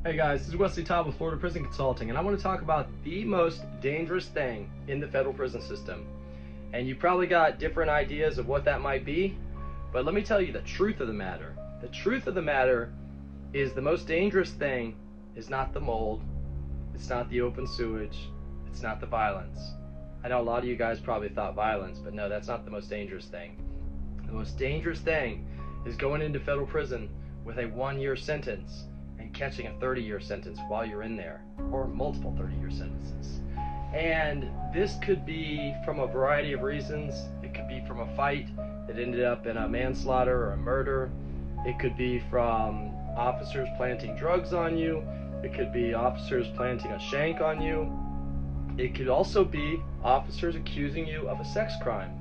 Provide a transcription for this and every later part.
Hey guys, this is Wesley Todd with Florida Prison Consulting, and I want to talk about the most dangerous thing in the federal prison system. And you probably got different ideas of what that might be, but let me tell you the truth of the matter. The truth of the matter is the most dangerous thing is not the mold, it's not the open sewage, it's not the violence. I know a lot of you guys probably thought violence, but no, that's not the most dangerous thing. The most dangerous thing is going into federal prison with a 1-year sentence and catching a 30-year sentence while you're in there, or multiple 30-year sentences. And this could be from a variety of reasons. It could be from a fight that ended up in a manslaughter or a murder. It could be from officers planting drugs on you. It could be officers planting a shank on you. It could also be officers accusing you of a sex crime.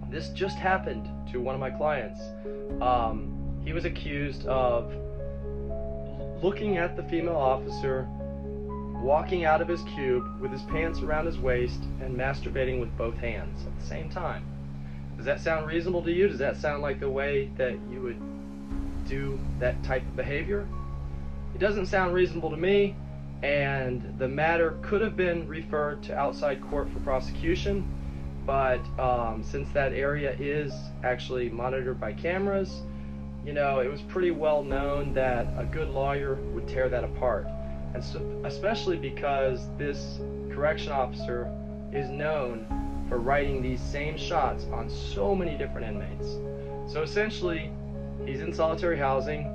This just happened to one of my clients. He was accused of looking at the female officer walking out of his cube with his pants around his waist and masturbating with both hands at the same time. Does that sound reasonable to you? Does that sound like the way that you would do that type of behavior? It doesn't sound reasonable to me, and the matter could have been referred to outside court for prosecution, but since that area is actually monitored by cameras, you know, it was pretty well known that a good lawyer would tear that apart. And so, especially because this correction officer is known for writing these same shots on so many different inmates. So essentially, he's in solitary housing.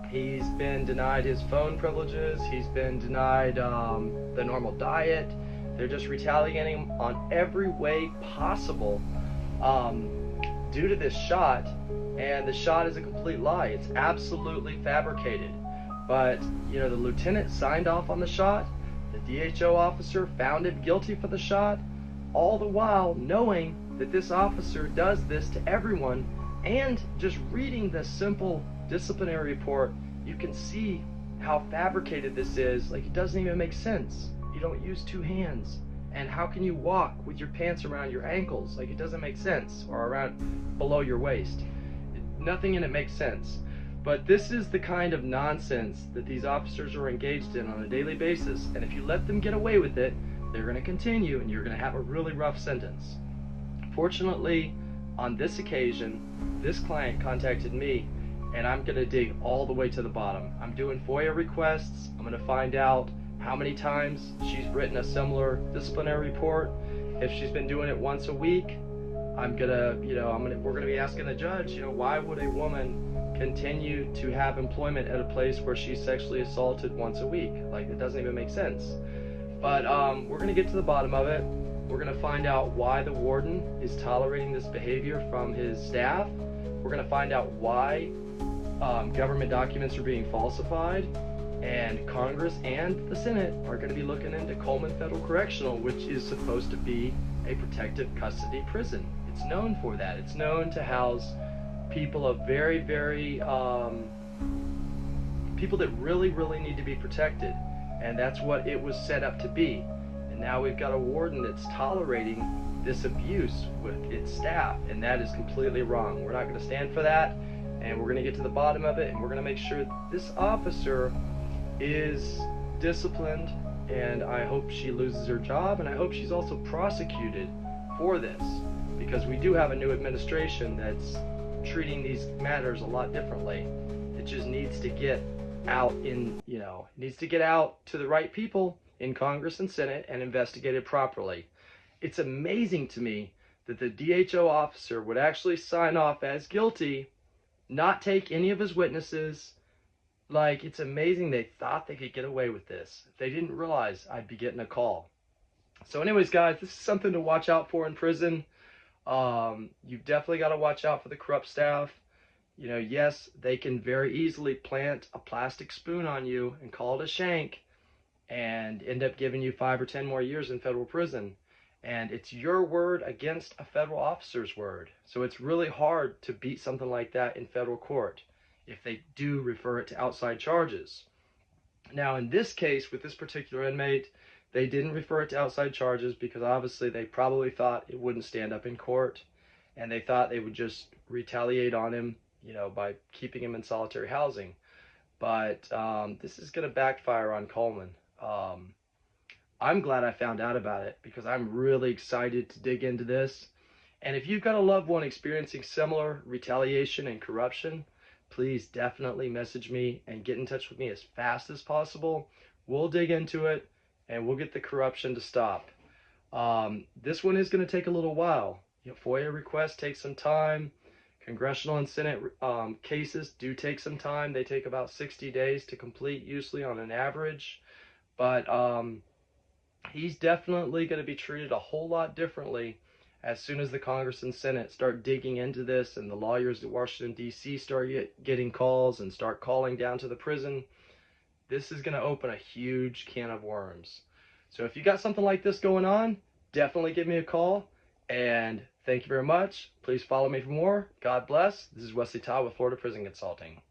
He's been denied his phone privileges. He's been denied the normal diet. They're just retaliating on every way possible due to this shot. And the shot is a complete lie. It's absolutely fabricated. But, you know, the lieutenant signed off on the shot. The DHO officer found him guilty for the shot, all the while knowing that this officer does this to everyone. And just reading the simple disciplinary report, you can see how fabricated this is. Like, it doesn't even make sense. You don't use two hands. And how can you walk with your pants around your ankles? Like, it doesn't make sense. Or around below your waist. Nothing in it makes sense. But this is the kind of nonsense that these officers are engaged in on a daily basis, and if you let them get away with it, they're going to continue and you're going to have a really rough sentence. Fortunately, on this occasion, this client contacted me, and I'm going to dig all the way to the bottom. I'm doing FOIA requests. I'm going to find out how many times she's written a similar disciplinary report. If she's been doing it once a week, we're gonna be asking the judge, why would a woman continue to have employment at a place where she's sexually assaulted once a week? Like, it doesn't even make sense. But we're gonna get to the bottom of it. We're gonna find out why the warden is tolerating this behavior from his staff. We're gonna find out why government documents are being falsified, and Congress and the Senate are gonna be looking into Coleman Federal Correctional, which is supposed to be a protective custody prison. It's known for that. It's known to house people of people that really need to be protected, and that's what it was set up to be. And now we've got a warden that's tolerating this abuse with its staff, and that is completely wrong. We're not going to stand for that, and we're going to get to the bottom of it, and we're going to make sure this officer is disciplined, and I hope she loses her job, and I hope she's also prosecuted for this, because we do have a new administration that's treating these matters a lot differently. It just needs to get out needs to get out to the right people in Congress and Senate and investigate it properly. It's amazing to me that the DHO officer would actually sign off as guilty, not take any of his witnesses. Like, it's amazing they thought they could get away with this. They didn't realize I'd be getting a call. So anyways, guys, this is something to watch out for in prison. You've definitely got to watch out for the corrupt staff. Yes, they can very easily plant a plastic spoon on you and call it a shank and end up giving you 5 or 10 more years in federal prison. And it's your word against a federal officer's word. So it's really hard to beat something like that in federal court if they do refer it to outside charges. Now, in this case, with this particular inmate, they didn't refer it to outside charges because obviously they probably thought it wouldn't stand up in court, and they thought they would just retaliate on him, by keeping him in solitary housing. but this is going to backfire on Coleman. I'm glad I found out about it because I'm really excited to dig into this. And if you've got a loved one experiencing similar retaliation and corruption, please definitely message me and get in touch with me as fast as possible. We'll dig into it and we'll get the corruption to stop. This one is going to take a little while. FOIA requests take some time. Congressional and Senate cases do take some time. They take about 60 days to complete, usually on an average. But he's definitely going to be treated a whole lot differently as soon as the Congress and Senate start digging into this and the lawyers at Washington, D.C. start getting calls and start calling down to the prison. This is going to open a huge can of worms. So if you got something like this going on, definitely give me a call. And thank you very much. Please follow me for more. God bless. This is Wesley Todd with Florida Prison Consulting.